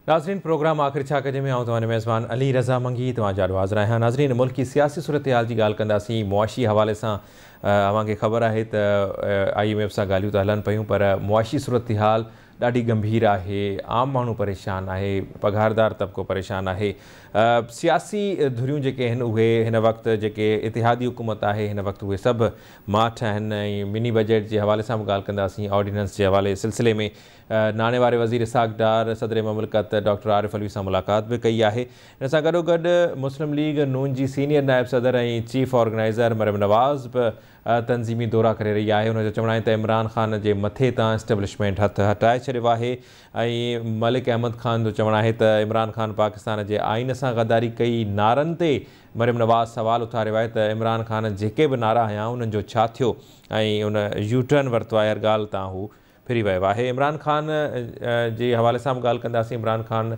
नाज़रीन प्रोग्राम आख़िर छा कजे में आऊं तव्हांजो मेज़बान अली रज़ा मंगी तव्हांजा हाज़िर आहियां। नाज़रीन मुल्क की सियासी सूरत हाल की ॻाल्हि कंदासीं। मुआशी हवाले सां अव्हांखे ख़बर आहे त IMF सां ॻाल्हियूं त हलनि पियूं, पर मुआशी सूरत हाल ॾाढी गंभीर आहे। आम माण्हू परेशान आहे, पघारदार तबिको परेशान आहे। सियासी धुरियूं जेके आहिनि उहे हिन वक़्तु जेके इतिहादी हुकूमत आहे हिन वक़्तु उहे सभु माठ आहिनि। ऐं मिनी बजट जे हवाले सां बि ॻाल्हि कंदासीं। ऑर्डिनेंस जे हवाले सिलसिले में नाने वारे वज़ीर इसाक़ डार सदर ममलिकत डॉक्टर आरिफ अलवी सां मुलाक़ात बि कई आहे। हिन सां गॾोगॾु मुस्लिम लीग नून जी सीनियर नायब सदर ऐं चीफ ऑर्गेनाइज़र मरियम नवाज़ बि तनज़ीमी दौरा करे रही आहे। हुनजो चवणु आहे त इमरान ख़ान जे मथे तां इस्टेब्लिशमेंट हथु हटाए छॾियो आहे। ऐं मलिक अहमद ख़ान जो चवणु आहे त इमरान ख़ान पाकिस्तान जे आइन सां गद्दारी कई। नारनि ते मरियम नवाज़ सवाल उथारियो आहे त इमरान ख़ान जेके बि नारा हयां उन्हनि जो छा थियो ऐं उन यूटर्न वरितो आहे। हर ॻाल्हि तां हू फिरी वियो आहे। इमरान ख़ान जे हवाले सां बि ॻाल्हि कंदासीं। इमरान ख़ान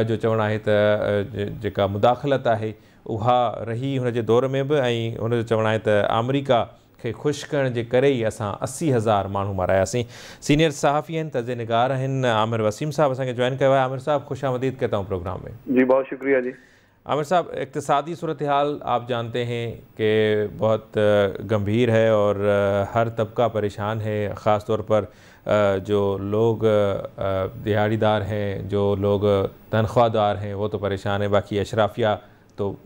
जो चवणु आहे त जेका मुदाख़लत आहे उहा रही हुनजे दौर में बि, ऐं हुनजो चवणु आहे त अमरीका खे ख़ुशि करण जे करे ई असां 80,000 माण्हू मारायासीं। सीनियर सहाफ़ी आहिनि, तज़े निगार आहिनि, आमिर वसीम साहब असांखे जॉइन कयो आहे। आमिर साहब ख़ुश आमदीद कहता हूँ प्रोग्राम में। जी बहुत शुक्रिया जी। आमिर साहब, इक़्तिसादी सूरत हाल आप जानते हैं कि बहुत गंभीर है और हर तबका परेशान है। ख़ास तौर पर जो लोग दिहाड़ीदार हैं, जो लोग तनख्वाहदार हैं, वो तो परेशान है। बाकी अशराफिया तो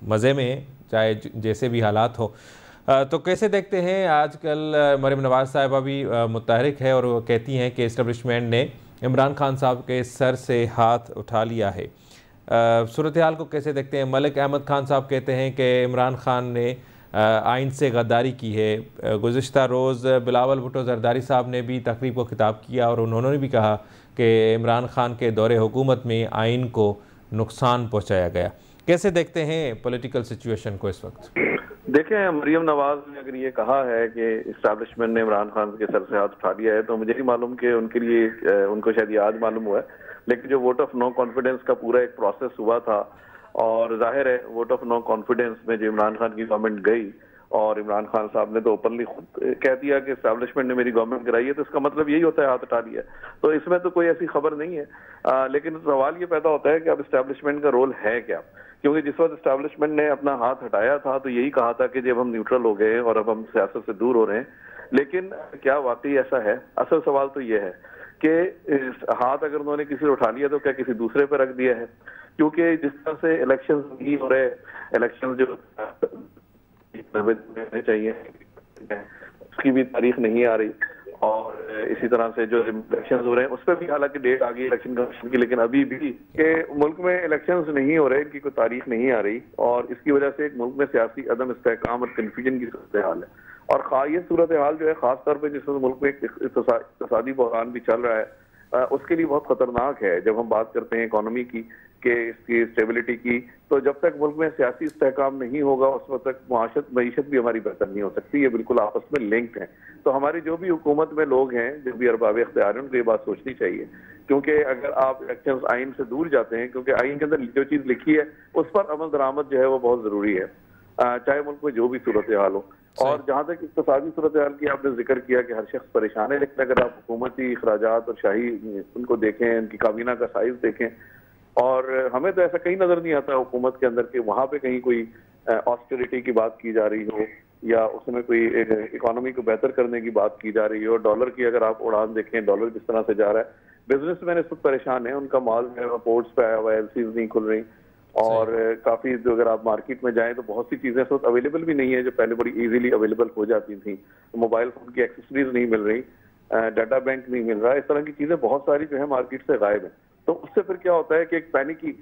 मज़े में है, चाहे जैसे भी हालात हो। तो कैसे देखते हैं आजकल मरियम नवाज़ साहिबा भी मुतहरिक है और वो कहती हैं कि इस्टेब्लिशमेंट ने इमरान ख़ान साहब के सर से हाथ उठा लिया है। सूरत हाल को कैसे देखते हैं? मलिक अहमद ख़ान साहब कहते हैं कि इमरान ख़ान ने आइन से गद्दारी की है। गुज़िश्ता रोज़ बिलावल भुट्टो ज़रदारी साहब ने भी तकरीब को खिताब किया और उन्होंने भी कहा कि इमरान ख़ान के दौरे हुकूमत में आइन को नुकसान पहुँचाया गया। कैसे देखते हैं पॉलिटिकल सिचुएशन को इस वक्त? देखें, मरियम नवाज़ ने अगर ये कहा है कि इस्टेब्लिशमेंट ने इमरान खान के सर से हाथ उठा लिया है, तो मुझे नहीं मालूम कि उनके लिए उनको शायद ये आज मालूम हुआ है, लेकिन जो वोट ऑफ नो कॉन्फिडेंस का पूरा एक प्रोसेस हुआ था, और जाहिर है वोट ऑफ नो कॉन्फिडेंस में जो इमरान खान की गवर्नमेंट गई और इमरान खान साहब ने तो ओपनली खुद कह दिया कि एस्टैब्लिशमेंट ने मेरी गवर्नमेंट कराई है, तो इसका मतलब यही होता है हाथ उठा लिया। तो इसमें तो कोई ऐसी खबर नहीं है। लेकिन सवाल ये पैदा होता है कि अब एस्टैब्लिशमेंट का रोल है क्या, क्योंकि जिस वक्त एस्टैब्लिशमेंट ने अपना हाथ हटाया था तो यही कहा था कि जब हम न्यूट्रल हो गए और अब हम सियासत से दूर हो रहे हैं। लेकिन क्या वाकई ऐसा है? असल सवाल तो ये है कि हाथ अगर उन्होंने किसी ने उठा लिया तो क्या किसी दूसरे पर रख दिया है? क्योंकि जिस तरह से इलेक्शन नहीं हो रहे, इलेक्शन जो चाहिए उसकी भी तारीख नहीं आ रही, और इसी तरह से जो इलेक्शंस हो रहे हैं उस पर भी हालांकि डेट आ गई इलेक्शन कमीशन की, लेकिन अभी भी के मुल्क में इलेक्शंस नहीं हो रहे, इनकी कोई तारीख नहीं आ रही, और इसकी वजह से एक मुल्क में सियासी अदम इस्तेहकाम और कन्फ्यूजन की सूरत हाल है। और ये सूरत हाल जो है खास तौर पर जिस मुल्क में इक़्तिसादी बहरान भी चल रहा है उसके लिए बहुत खतरनाक है। जब हम बात करते हैं इकोनॉमी की कि इसकी स्टेबिलिटी की, तो जब तक मुल्क में सियासी इस्तेहकाम नहीं होगा उस वक्त तक मईशत भी हमारी बेहतर नहीं हो सकती। ये बिल्कुल आपस में लिंक्ड है। तो हमारी जो भी हुकूमत में लोग हैं, जो भी अरबाब इख्तियार हैं, उनको ये बात सोचनी चाहिए, क्योंकि अगर आप इलेक्शन आइन से दूर जाते हैं, क्योंकि आइन के अंदर जो चीज लिखी है उस पर अमल दरामद जो है वो बहुत जरूरी है, चाहे मुल्क में जो भी सूरत हाल हो। और जहां तक इक़्तिसादी सूरत हाल की आपने जिक्र किया कि हर शख्स परेशान है, लेकिन अगर आप हुकूमती अखराजात और शाही उनको देखें, उनकी काबीना का साइज देखें, और हमें तो ऐसा कहीं नजर नहीं आता हुकूमत के अंदर कि वहां पे कहीं कोई ऑस्टेरिटी की बात की जा रही हो या उसमें कोई इकोनॉमी को बेहतर करने की बात की जा रही हो। डॉलर की अगर आप उड़ान देखें, डॉलर जिस तरह से जा रहा है, बिजनेसमैन इस वक्त परेशान है, उनका माल जो है पोर्ट्स पे आया हुआ है, LCs नहीं खुल रही, और काफी अगर आप मार्केट में जाएं तो बहुत सी चीजें इस वक्त अवेलेबल भी नहीं है जो पहले बड़ी इजीली अवेलेबल हो जाती थी। मोबाइल फोन की एक्सेसरीज नहीं मिल रही, डाटा बैंक नहीं मिल रहा, इस तरह की चीजें बहुत सारी जो है मार्केट से गायब है। तो उससे फिर क्या होता है कि एक पैनिक की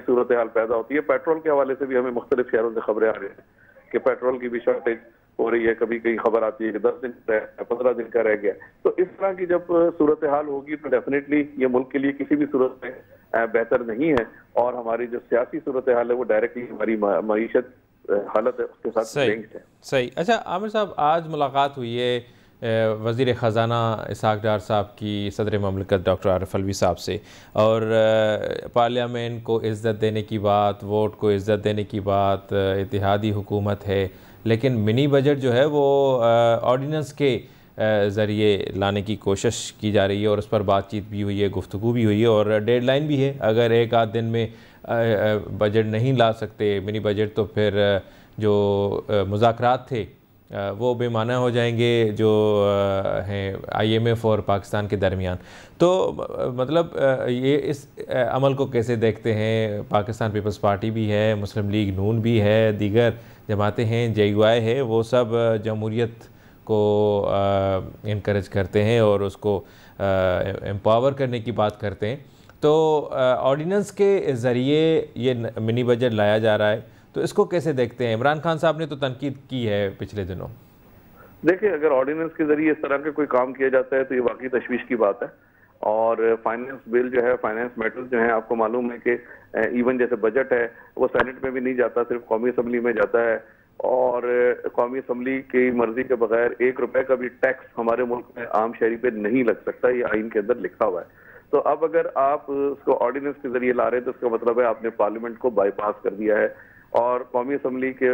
सूरत हाल पैदा होती है। पेट्रोल के हवाले से भी हमें मुख्तलिफ शहरों से खबरें आ रही हैं कि पेट्रोल की भी शॉर्टेज हो रही है, कभी कहीं खबर आती है कि 10 दिन 15 दिन का रह गया। तो इस तरह की जब सूरत हाल होगी तो डेफिनेटली ये मुल्क के लिए किसी भी सूरत में बेहतर नहीं है, और हमारी जो सियासी सूरत हाल है वो डायरेक्टली हमारी मईशत हालत है उसके साथ लिंक्ड है। सही। अच्छा आमिर साहब, आज मुलाकात हुई है वज़ीर ख़ज़ाना इसाक़ डार साहब की सदर ममलिकत डॉक्टर आरिफ अलवी साहब से, और पार्लियामेंट को इज़्ज़त देने की बात, वोट को इज़्ज़त देने की बात, इत्तेहादी हुकूमत है, लेकिन मिनी बजट जो है वो ऑर्डिनेंस के ज़रिए लाने की कोशिश की जा रही है और उस पर बातचीत भी हुई है, गुफ्तगू भी हुई है और डेडलाइन भी है। अगर एक आध दिन में बजट नहीं ला सकते मिनी बजट, तो फिर जो मुज़ाकरात थे वो बेमाना हो जाएंगे जो हैं IMF और पाकिस्तान के दरमियान। तो मतलब ये इस अमल को कैसे देखते हैं? पाकिस्तान पीपल्स पार्टी भी है, मुस्लिम लीग नून भी है, दीगर जमातें हैं, JUI है, वो सब जमहूरियत को इनकरेज करते हैं और उसको एम्पावर करने की बात करते हैं। तो ऑर्डिनेंस के ज़रिए ये मिनी बजट लाया जा रहा है, तो इसको कैसे देखते हैं? इमरान खान साहब ने तो तनकीद की है पिछले दिनों। देखिए, अगर ऑर्डिनेंस के जरिए इस तरह का कोई काम किया जाता है तो ये वाकई तशवीश की बात है। और फाइनेंस बिल जो है, फाइनेंस मैटर्स जो है, आपको मालूम है कि इवन जैसे बजट है वो सेनेट में भी नहीं जाता, सिर्फ कौमी असम्बली में जाता है। और कौमी असम्बली की मर्जी के बगैर 1 रुपए का भी टैक्स हमारे मुल्क में आम शहरी पे नहीं लग सकता, ये आइन के अंदर लिखा हुआ है। तो अब अगर आप उसको ऑर्डिनेंस के जरिए ला रहे हैं तो उसका मतलब है आपने पार्लियामेंट को बाईपास कर दिया है और कौमी असम्बली के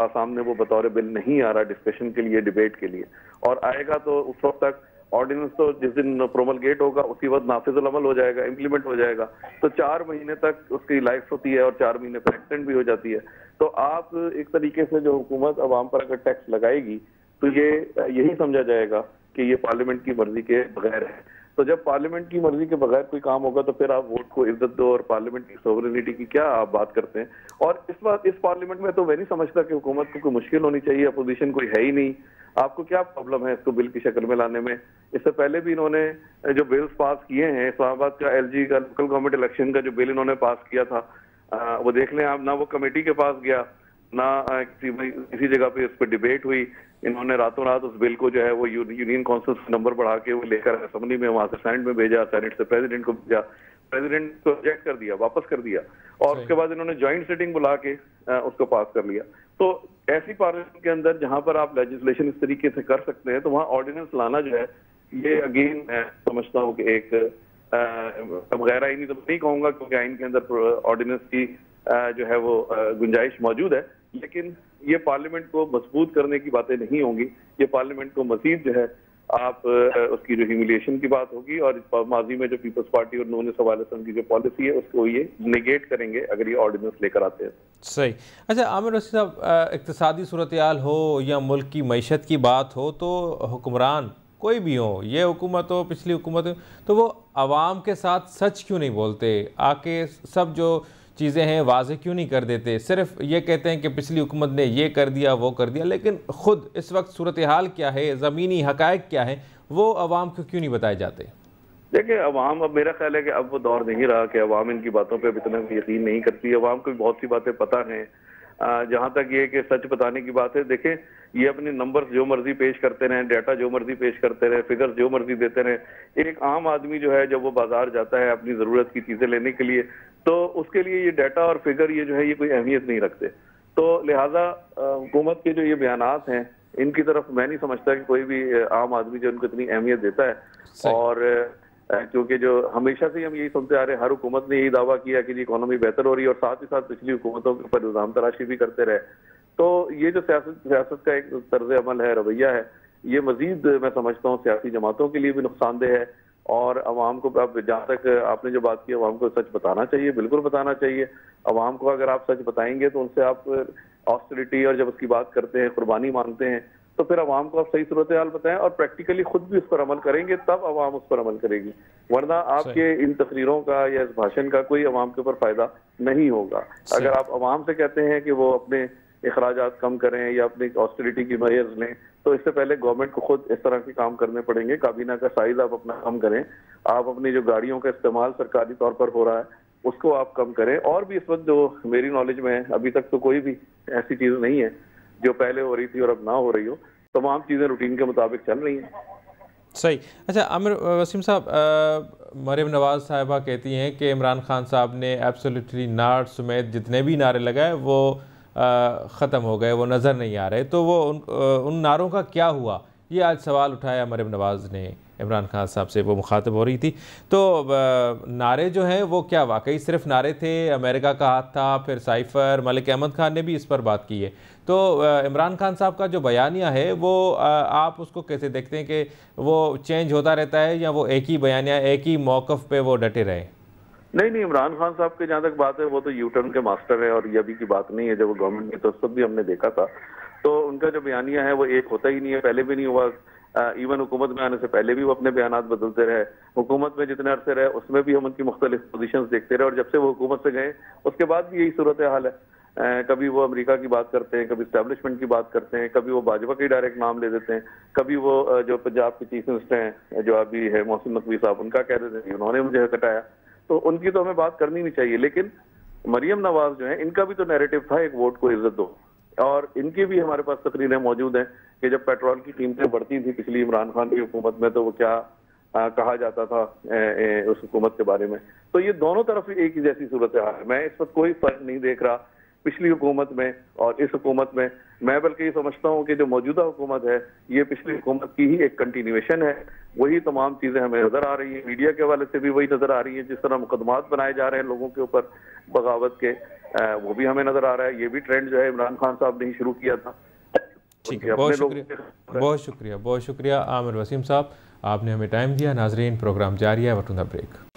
सामने वो बतौर बिल नहीं आ रहा डिस्कशन के लिए, डिबेट के लिए। और आएगा तो उस वक्त तक ऑर्डिनेंस तो जिस दिन प्रोमलगेट होगा उसी वक्त नाफिजुल अमल हो जाएगा, इम्प्लीमेंट हो जाएगा। तो 4 महीने तक उसकी लाइफ होती है और 4 महीने पर एक्सटेंड भी हो जाती है। तो आप एक तरीके से जो हुकूमत अवाम पर अगर टैक्स लगाएगी तो ये यही समझा जाएगा कि ये पार्लियामेंट की मर्जी के बगैर है। तो जब पार्लियामेंट की मर्जी के बगैर कोई काम होगा तो फिर आप वोट को इज्जत दो और पार्लियामेंट की सोवरेनिटी की क्या आप बात करते हैं? और इस पार्लियामेंट में तो मैं नहीं समझता कि हुकूमत को कोई मुश्किल होनी चाहिए, अपोजिशन कोई है ही नहीं। आपको क्या प्रॉब्लम है इसको बिल की शक्ल में लाने में? इससे पहले भी इन्होंने जो बिल्स पास किए हैं, इस्लामाबाद का LG का लोकल गवर्नमेंट इलेक्शन का जो बिल इन्होंने पास किया था, वो देख लें आप, ना वो कमेटी के पास गया, ना किसी जगह पे उस पर डिबेट हुई। इन्होंने रातों रात उस बिल को जो है वो यूनियन काउंसिल से नंबर बढ़ा के वो लेकर असेंबली में वहां से सेनेट में भेजा, सेनेट से प्रेसिडेंट को भेजा, प्रेसिडेंट को रिजेक्ट कर दिया, वापस कर दिया, और उसके बाद इन्होंने ज्वाइंट सिटिंग बुला के उसको पास कर लिया। तो ऐसी पार्लियामेंट के अंदर जहां पर आप लेजिस्लेशन इस तरीके से कर सकते हैं तो वहां ऑर्डिनेंस लाना जो है ये अगेन समझता हूँ कि एक गैर आईनी तो नहीं कहूंगा क्योंकि आइन के अंदर ऑर्डिनेंस की जो है वो गुंजाइश मौजूद है, लेकिन ये पार्लियामेंट को मजबूत करने की बातें नहीं होंगी। ये पार्लियामेंट को मजीद जो है आप उसकी जो ह्यूमिलिएशन की बात होगी और माजी में जो पीपल्स पार्टी और नून सवाल की जो पॉलिसी है उसको ये नेगेट करेंगे अगर ये ऑर्डिनेंस लेकर आते हैं। सही। अच्छा आमिर रशीद साहब, इक्तिसादी सूरत हाल हो या मुल्क की मईशत की बात हो तो हुक्मरान कोई भी हो, ये हुकूमत हो पिछली हुकूमत हो, तो वो आवाम के साथ सच क्यों नहीं बोलते? आके सब जो चीज़ें हैं वाज़ेह क्यों नहीं कर देते? सिर्फ ये कहते हैं कि पिछली हुकूमत ने ये कर दिया वो कर दिया, लेकिन ख़ुद इस वक्त सूरत हाल क्या है, ज़मीनी हक़ाइक़ क्या है, वो अवाम को क्यों नहीं बताए जाते? देखिए, अवाम, अब मेरा ख्याल है कि अब वो दौर नहीं रहा कि अवाम इनकी बातों पर इतना यकीन नहीं करती। अवाम को बहुत सी बातें पता हैं। जहां तक ये कि सच बताने की बात है, देखें ये अपने नंबर्स जो मर्जी पेश करते रहे, डाटा जो मर्जी पेश करते रहे, फिगर्स जो मर्जी देते रहे। एक आम आदमी जो है जब वो बाजार जाता है अपनी जरूरत की चीजें लेने के लिए तो उसके लिए ये डाटा और फिगर ये जो है ये कोई अहमियत नहीं रखते। तो लिहाजा हुकूमत के जो ये बयानात हैं इनकी तरफ मैं नहीं समझता कि कोई भी आम आदमी जो उनको इतनी अहमियत देता है। और क्योंकि जो हमेशा से हम यही सुनते आ रहे, हर हुकूमत ने यही दावा किया कि जी इकोनॉमी बेहतर हो रही है और साथ ही साथ पिछली हुकूमतों के ऊपर इल्जाम तराशी भी करते रहे। तो ये जो सियासत का एक तर्ज अमल है, रवैया है, ये मजीद मैं समझता हूँ सियासी जमातों के लिए भी नुकसानदेह है। और अवाम को, अब जहाँ तक आपने जो बात की, अवाम को सच बताना चाहिए, बिल्कुल बताना चाहिए। अवाम को अगर आप सच बताएंगे तो उनसे आप ऑस्टेरिटी और जब उसकी बात करते हैं, कुर्बानी मांगते हैं, तो फिर अवाम को आप सही सूरत हाल बताएं और प्रैक्टिकली खुद भी उस पर अमल करेंगे, तब अवाम उस पर अमल करेगी। वरना आपके इन तकरीरों का या इस भाषण का कोई अवाम के ऊपर फायदा नहीं होगा। अगर आप अवाम से कहते हैं कि वो अपने अखराजात कम करें या अपनी ऑस्टेरिटी की मेजर्स लें, तो इससे पहले गवर्नमेंट को खुद इस तरह के काम करने पड़ेंगे। काबीना का साइज आप अपना कम करें, आप अपनी जो गाड़ियों का इस्तेमाल सरकारी तौर पर हो रहा है उसको आप कम करें। और भी इस वक्त जो मेरी नॉलेज में अभी तक तो कोई भी ऐसी चीज नहीं है जो पहले हो रही थी और अब ना हो रही हो। तमाम चीजें रूटीन के मुताबिक चल रही हैं। सही। अच्छा आमिर वसीम साहब, मरीम नवाज साहिबा कहती हैं कि इमरान खान साहब ने एब्सोल्युटली नॉट समेत जितने भी नारे लगाए वो ख़त्म हो गए, वो नज़र नहीं आ रहे। तो वो उन नारों का क्या हुआ, ये आज सवाल उठाया मरीम नवाज ने इमरान खान साहब से वो मुखातब हो रही थी। तो नारे जो हैं वो क्या वाकई सिर्फ नारे थे, अमेरिका का हाथ था? फिर साइफर मलिक अहमद खान ने भी इस पर बात की है। तो इमरान खान साहब का जो बयानिया है वो आप उसको कैसे देखते हैं कि वो चेंज होता रहता है या वो एक ही बयानिया, एक ही मौक़िफ़ पे वो डटे रहे? नहीं, इमरान खान साहब के जहाँ तक बात है वो तो यू टर्न के मास्टर है, और ये अभी की बात नहीं है। जब वो गवर्नमेंट में तो सब भी हमने देखा था, तो उनका जो बयानिया है वो एक होता ही नहीं है, पहले भी नहीं हुआ। इवन हुकूमत में आने से पहले भी वो अपने बयानात बदलते रहे। हुकूमत में जितने अरसे रहे उसमें भी हम उनकी मुख्तलिफ पोजीशंस देखते रहे, और जब से वो हुकूमत से गए उसके बाद भी यही सूरत हाल है। कभी वो अमेरिका की बात करते हैं, कभी स्टैब्लिशमेंट की बात करते हैं, कभी वो भाजपा के डायरेक्ट नाम ले देते हैं, कभी वो जो पंजाब के चीफ मिनिस्टर हैं जो अभी है मोहसिन नकवी साहब, उनका कह देते हैं उन्होंने मुझे हटाया। तो उनकी तो हमें बात करनी नहीं चाहिए, लेकिन मरियम नवाज जो है इनका भी तो नैरेटिव था एक वोट को इज्जत दो, और इनकी भी हमारे पास तकरीरें मौजूद हैं कि जब पेट्रोल की कीमतें बढ़ती थी पिछली इमरान खान की हुकूमत में, तो वो क्या कहा जाता था उस हुकूमत के बारे में। तो ये दोनों तरफ एक ही जैसी सूरत है। मैं इस वक्त कोई फर्क नहीं देख रहा पिछली हुकूमत में और इस हुकूमत में। मैं बल्कि ये समझता हूँ कि जो मौजूदा हुकूमत है ये पिछली हुकूमत की ही एक कंटिन्यूएशन है। वही तमाम चीजें हमें नजर आ रही है, मीडिया के हवाले से भी वही नजर आ रही है। जिस तरह मुकदमात बनाए जा रहे हैं लोगों के ऊपर बगावत के, वो भी हमें नजर आ रहा है। ये भी ट्रेंड जो है इमरान खान साहब ने ही शुरू किया था। ठीक है, बहुत शुक्रिया, बहुत शुक्रिया, बहुत शुक्रिया आमिर वसीम साहब, आपने हमें टाइम दिया। नाजरीन, प्रोग्राम जारी है, वटुंदा ब्रेक।